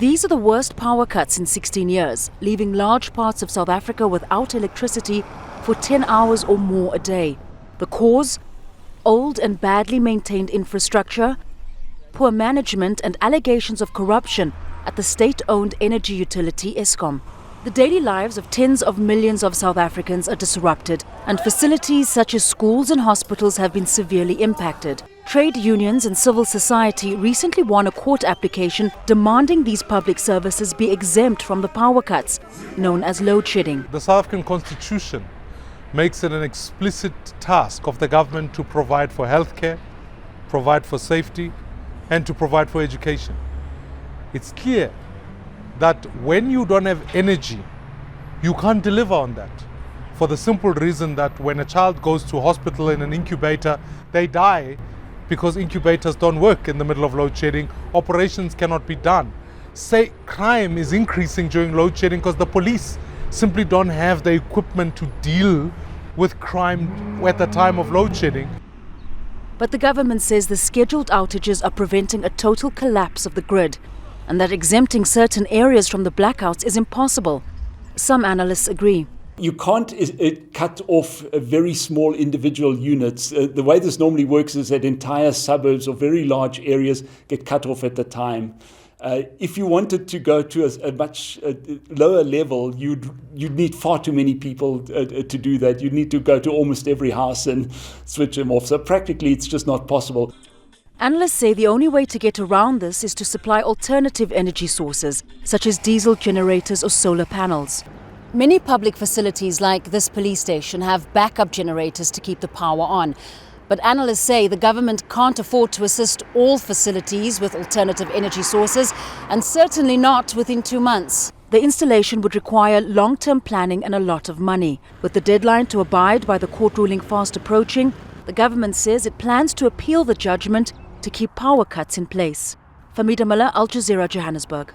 These are the worst power cuts in 16 years, leaving large parts of South Africa without electricity for 10 hours or more a day. The cause? Old and badly maintained infrastructure, poor management and allegations of corruption at the state-owned energy utility Eskom. The daily lives of tens of millions of South Africans are disrupted, and facilities such as schools and hospitals have been severely impacted. Trade unions and civil society recently won a court application demanding these public services be exempt from the power cuts, known as load shedding. The South African Constitution makes it an explicit task of the government to provide for healthcare, provide for safety, and to provide for education. It's clear that when you don't have energy, you can't deliver on that. For the simple reason that when a child goes to hospital in an incubator, they die because incubators don't work in the middle of load shedding. Operations cannot be done. Say crime is increasing during load shedding because the police simply don't have the equipment to deal with crime at the time of load shedding. But the government says the scheduled outages are preventing a total collapse of the grid, and that exempting certain areas from the blackouts is impossible. Some analysts agree. You can't cut off very small individual units. The way this normally works is that entire suburbs or very large areas get cut off at the time. If you wanted to go to a much lower level, you'd need far too many people to do that. You'd need to go to almost every house and switch them off. So practically, it's just not possible. Analysts say the only way to get around this is to supply alternative energy sources, such as diesel generators or solar panels. Many public facilities like this police station have backup generators to keep the power on. But analysts say the government can't afford to assist all facilities with alternative energy sources, and certainly not within 2 months. The installation would require long-term planning and a lot of money. With the deadline to abide by the court ruling fast approaching, the government says it plans to appeal the judgment to keep power cuts in place. Fahmida, Jazeera, Johannesburg.